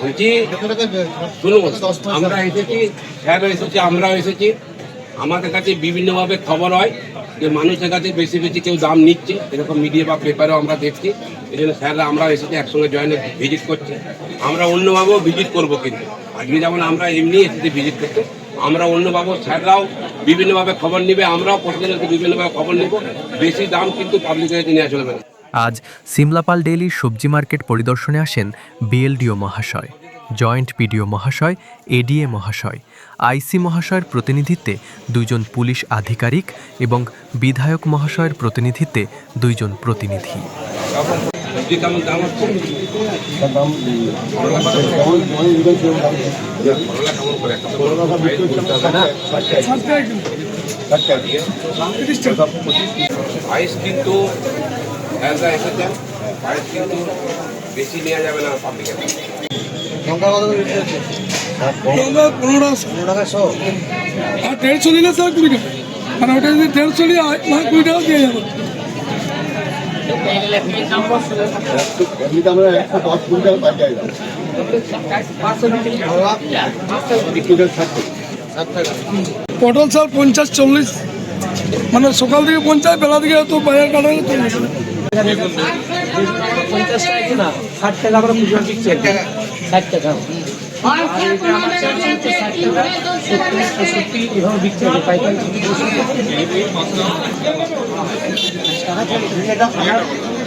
বলছি শুনুন, আমরা এসেছি, স্যার এসেছি, আমরাও এসেছি। আমাদের কাছে বিভিন্নভাবে খবর হয় যে মানুষের কাছে বেশি বেশি কেউ দাম নিচ্ছে, এরকম মিডিয়া বা পেপারেও আমরা দেখছি। এই জন্য স্যাররা আমরা এসেছি, একসঙ্গে জয়েনে ভিজিট করছি। আমরা অন্যভাবেও ভিজিট করবো, কিন্তু আজকে যেমন আমরা এমনি এসেছি ভিজিট করতে, আমরা অন্যভাবে স্যাররাও বিভিন্নভাবে খবর নিবে, আমরাও প্রতিদিন বিভিন্নভাবে খবর নেব। বেশি দাম কিন্তু পাবলিকের কাছে নেওয়া চলবে না। আজ সিমলাপাল ডেইলির সবজি মার্কেট পরিদর্শনে আসেন বিএলডিও মহাশয়, জয়েন্ট পিডিও মহাশয়, এডিএ মহাশয়, আইসি মহাশয়ের প্রতিনিধিত্বে 2 জন পুলিশ আধিকারিক এবং বিধায়ক মহাশয়ের প্রতিনিধিত্বে 2 জন প্রতিনিধি। কেমন দাম হচ্ছে? প্রাইস কিন্তু এসেছেন, প্রাইস কিন্তু বেশি নেওয়া যাবে না পাবলিকের। লঙ্কা 15 টাকা 100 আর 150 নিলে স্যার 20 টাকা, মানে ওটা যদি 150 নিয়ে হয় মানে 20 টাকা দিয়ে যাবো। পটল স্যার 50-40, মানে সকাল থেকে 50, বেলা থেকে তো বাজার কাটা 50 টাকা না, 60 টাকা আমরা খুচরা দিচ্ছি, 60 টাকা।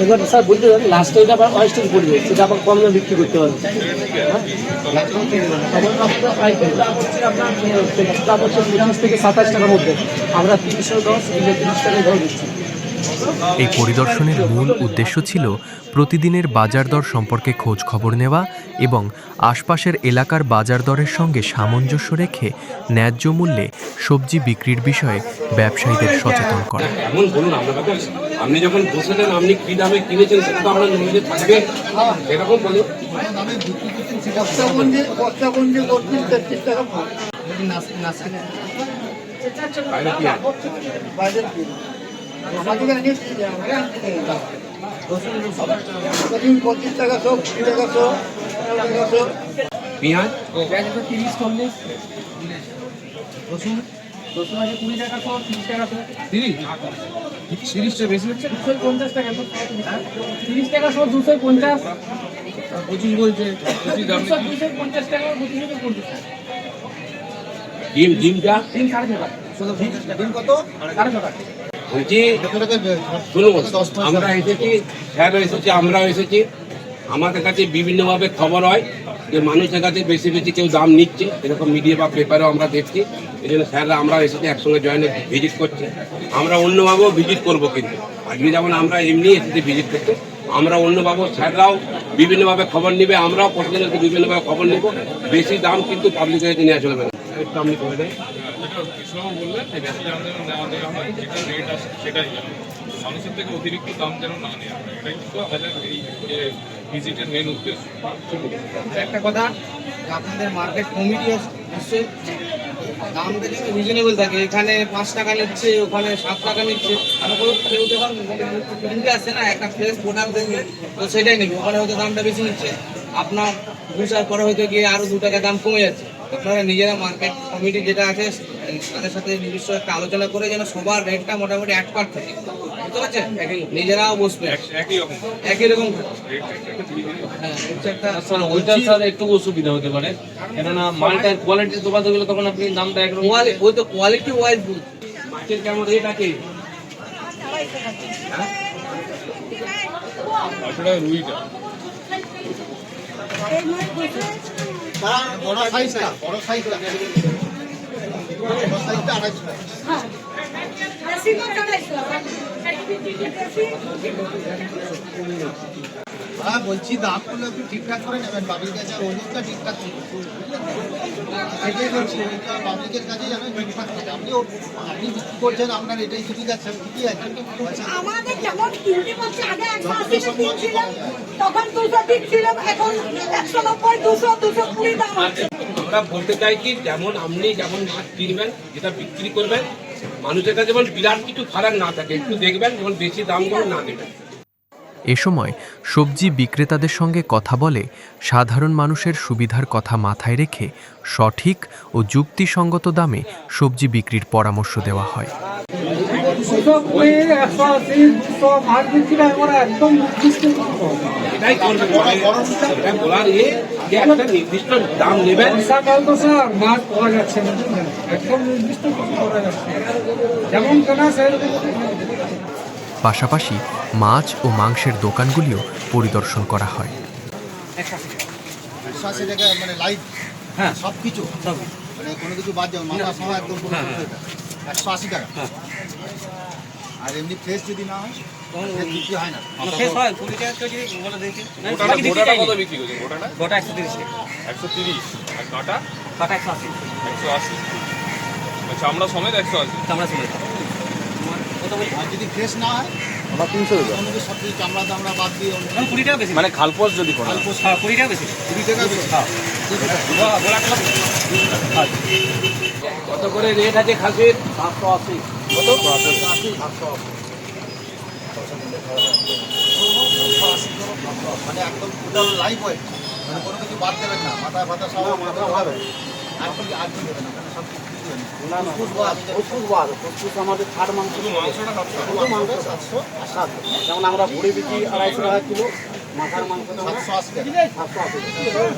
এবার স্যার বলতে লাস্টে এটা আবার অয়েস্টেজ পড়বে, সেটা আবার কম দামে বিক্রি করতে হবে। আপনার 25 থেকে 27 টাকার মধ্যে আমরা 30-10 30 টাকায় ধরে দিচ্ছি। এই পরিদর্শনের মূল উদ্দেশ্য ছিল প্রতিদিনের বাজার দর সম্পর্কে খোঁজ খবর নেওয়া এবং আশপাশের এলাকার বাজার দরের সঙ্গে সামঞ্জস্য রেখে ন্যায্য মূল্যে সবজি বিক্রির বিষয়ে ব্যবসায়ীদের সচেতন করা। এমন বলুন, আপনি যখন বসেছেন, আপনি কি দামে কিনেছেন সেটা তো আমরা নলেজে থাকবে, এরকম বলুন। পেঁয়াজ 30-40, রসুন 20 টাকা 100, 30 টাকা 30 বেশি হচ্ছে, 250 টাকা 30 টাকা 100, 250 প্রচুর বলছে, 250 টাকা ডিমটা ডিম 4.5 টাকা, ডিম কত 4.5 টাকা। বলছি শুনুন, আমরা এসেছি, স্যার এসেছি, আমরাও এসেছি। আমাদের কাছে বিভিন্নভাবে খবর হয় যে মানুষের কাছে বেশি বেশি কেউ দাম নিচ্ছে, এরকম মিডিয়া বা পেপারেও আমরা দেখছি। এই জন্য স্যাররা আমরা এসেছি, একসঙ্গে জয়েনে ভিজিট করছি। আমরা অন্যভাবেও ভিজিট করবো, কিন্তু আজকে যেমন আমরা এমনি এসেছি ভিজিট করতে, আমরা অন্যভাবে স্যাররাও বিভিন্নভাবে খবর নিবে, আমরাও প্রতিদিন বিভিন্নভাবে খবর নেব। বেশি দাম কিন্তু পাবলিকের কাছে নেওয়া চলবে না। একটু আপনি করে দেন। বললেন যে বেশি দাম যেন নেওয়া দেওয়া হয়, যেটা রেট আছে সেটাই যেন মানুষের থেকে অতিরিক্ত দাম যেন না নেওয়া হয়, এটাই কিন্তু আমাদের এই ভিজিটের মেন উদ্দেশ্য। একটা কথা, আপনাদের মার্কেট কমিটি নিশ্চয়ই দাম দেখে রিজনেবল থাকে, এখানে 5 টাকা নিচ্ছে, ওখানে 7 টাকা নিচ্ছে, কেউ যখন কিনতে আসছে না একটা ফ্রেশ প্রোডাক্ট দেখবে তো সেটাই নেবে, ওখানে হয়তো দামটা বেশি নিচ্ছে, আপনার 2 সাল পরে হয়তো গিয়ে আরো 2 টাকা দাম কমে যাচ্ছে। আপনারা নিজেরা মার্কেট কমিটি যেটা আছে তাদের সাথে নিজস্ব একটা আলোচনা করে যেন সবার রেটটা মোটামুটি এক পার থাকে, বুঝতে পারছেন? নিজেরাও বসবে একই রকম। ওইটা স্যার একটু অসুবিধা হতে পারে, কেননা মালটার কোয়ালিটি দোকান গেলে তখন আপনি দামটা একরকম, ওই তো কোয়ালিটি ওয়াইজ মাছের কেমন রেট আছে? রুইটা বড় সাইজটা 250 হ্যাঁ বলছি দামগুলো একটু ঠিকঠাক করে নেবেন, পাবলিকের কাছে ওজনটা ঠিকঠাক এটাই বলছি, পাবলিকের কাছে যাবেন ঠিকঠাক থাকে। আপনি বিক্রি করছেন, আপনার এটাই ঠিক আছে, ঠিকই আছে। আমাদের যেমন কিনতে পারছি আগে 180 ছিল, তখন 230 ছিল, এখন 190, 200, 220 দাম আছে। আমরা বলতে চাই কি, যেমন আপনি যেমন মাছ কিনবেন, যেটা বিক্রি করবেন, মানুষের কাছে যেমন বিরাট কিছু ফারাক না থাকে, একটু দেখবেন যেমন বেশি দাম করে না দেবেন। এ সময় সবজি বিক্রেতাদের সঙ্গে কথা বলে সাধারণ মানুষের সুবিধার কথা মাথায় রেখে সঠিক ও যুক্তিসঙ্গত দামে সবজি বিক্রির পরামর্শ দেওয়া হয়। এটাই করবেন, এটা বলার যে একটা নির্দিষ্ট দাম নেবেন। মাছ পাওয়া যাচ্ছে না, একদম নির্দিষ্ট কিছু করা যাচ্ছে না। যেমন কেনা সেরকম। পাশাপাশি মাছ ও মাংসের দোকানগুলিও পরিদর্শন করা হয়। 180 টাকা মানে লাইভ, হ্যাঁ সব কিছু মানে কোনো কিছু বাদ যাবে, মাথা সহ একদম 180 টাকা। আর এমনি ফ্রেশ যদি না হয় তাহলে বিক্রি হয় না। গোটাটা কত বিক্রি করছেন? গোটা 130 আর কাটা 180। আচ্ছা, আমরা সমেত 180। আর যদি ফ্রেশ না হয় আমরা 300 টাকা। কোনো কিছু সব কিছু চামড়া দামড়া বাদ দিয়ে 20 টাকা বেশি, মানে খালপোস যদি কোনো 20 টাকা বেশি। 20 টাকা বেশি। কত করে রেট আছে খাসির? 780। কত? 780। মানে একদম টোটাল লাইভ ওয়েট, মানে কোনো কিছু বাদ দেবেন না, মাথা ফাতা সব মাথা হবে। আর কি দেবেন না, সব কিছু আমাদের ছাড় মাংস, মাংসটা 700। যেমন আমরা ভুড়ি বিক্রি 250 টাকা কিলো, মাথার মাংস 780 টাকা, 780 টাকা।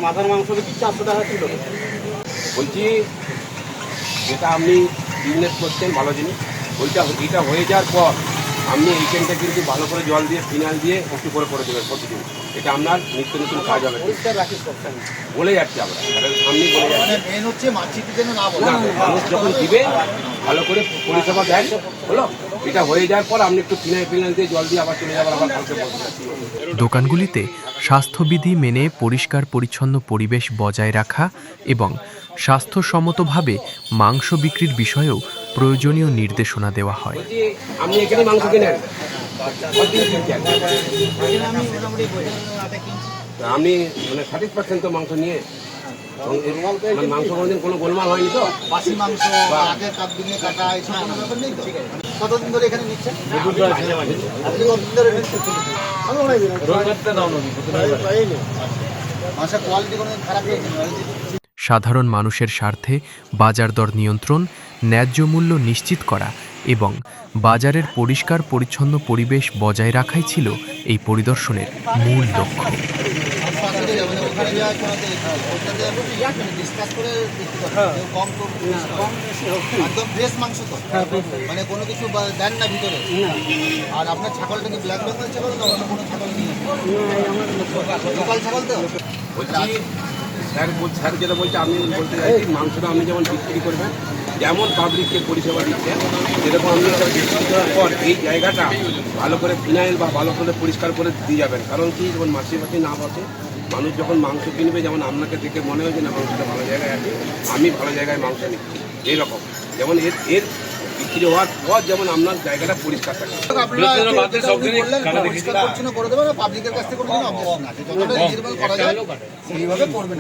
মাথার মাংস বিক্রি 400 টাকা কিলো। বলছি যেটা আপনি বিজনেস করছেন ভালো জিনিস, এটা হয়ে যাওয়ার পর আপনি এইখানটা কিন্তু ভালো করে জল দিয়ে ফিনাইল দিয়ে একটু করে দেবেন প্রতিদিন। এটা আপনার নিত্য নতুন কাজ হবে। বলে যাচ্ছে আমরা সামনে বলে যাচ্ছে, মানে মেন হচ্ছে মাছির জন্য না বলে, মানুষ যখন দিবে ভালো করে পরিষেবা দেন, হলো এটা হয়ে যাওয়ার পর আপনি একটু ফিনাইল দিয়ে জল দিয়ে আবার চলে যাবেন, আবার কালকে বসে। দোকানগুলিতে স্বাস্থ্যবিধি মেনে পরিষ্কার পরিচ্ছন্ন পরিবেশ বজায় রাখা এবং স্বাস্থ্যসম্মতভাবে মাংস বিক্রির বিষয়েও প্রয়োজনীয় নির্দেশনা দেওয়া হয়। বলছি আপনি এখানে মাংস কিনেন? আপনি মানে 30% তো মাংস নিয়ে মানে মাংস কোনোদিন কোনো গোলমাল হয়নি তো? বাসি মাংস বা আগের দিনে কাটা এইসব কোনো ব্যাপার নেই তো? কতদিন ধরে এখানে নিচ্ছেন? আপনি কতদিন ধরে নিচ্ছেন? আমি অনেক দিন। মাংসের কোয়ালিটি কোনোদিন খারাপ হয়েছে? সাধারণ মানুষের স্বার্থে বাজার দর নিয়ন্ত্রণ, ন্যায্য মূল্য নিশ্চিত করা এবং বাজারের পরিষ্কার পরিচ্ছন্ন পরিবেশ বজায় রাখাই ছিল এই পরিদর্শনের মূল লক্ষ্য। একদম ফ্রেশ মাংস তো, মানে কোনো কিছু দেন না ভিতরে। আর আপনার ছাগলটা কি ব্ল্যাক বেঙ্গল ছাগল না অন্য কোনো ছাগল নেই? লোকাল ছাগল তো? বলছি স্যার যেটা বলছে আমি বলতে চাইছি, মাংসটা আপনি যেমন বিক্রি করবেন, যেমন পাবলিককে পরিষেবা দিচ্ছেন, সেরকম আপনি বিক্রি করার পর এই জায়গাটা ভালো করে ফিনাইল বা ভালো করে পরিষ্কার করে দিয়ে যাবেন। কারণ কি, যখন মাছি না বসে, মানুষ যখন মাংস কিনবে, যেমন আপনাকে দেখে মনে হয়েছে না মাংসটা ভালো জায়গায় আছে, আমি ভালো জায়গায় মাংস নিচ্ছি, এইরকম যেমন এর বিক্রি হওয়ার পর যেমন আপনার জায়গাটা পরিষ্কার থাকে। পরিষ্কার পরিচ্ছন্ন করে দেবেন, পাবলিকের কাছ থেকে কোনো অবজেকশন আছে, যতটা রিজনেবল করা যায় সেইভাবে করবেন।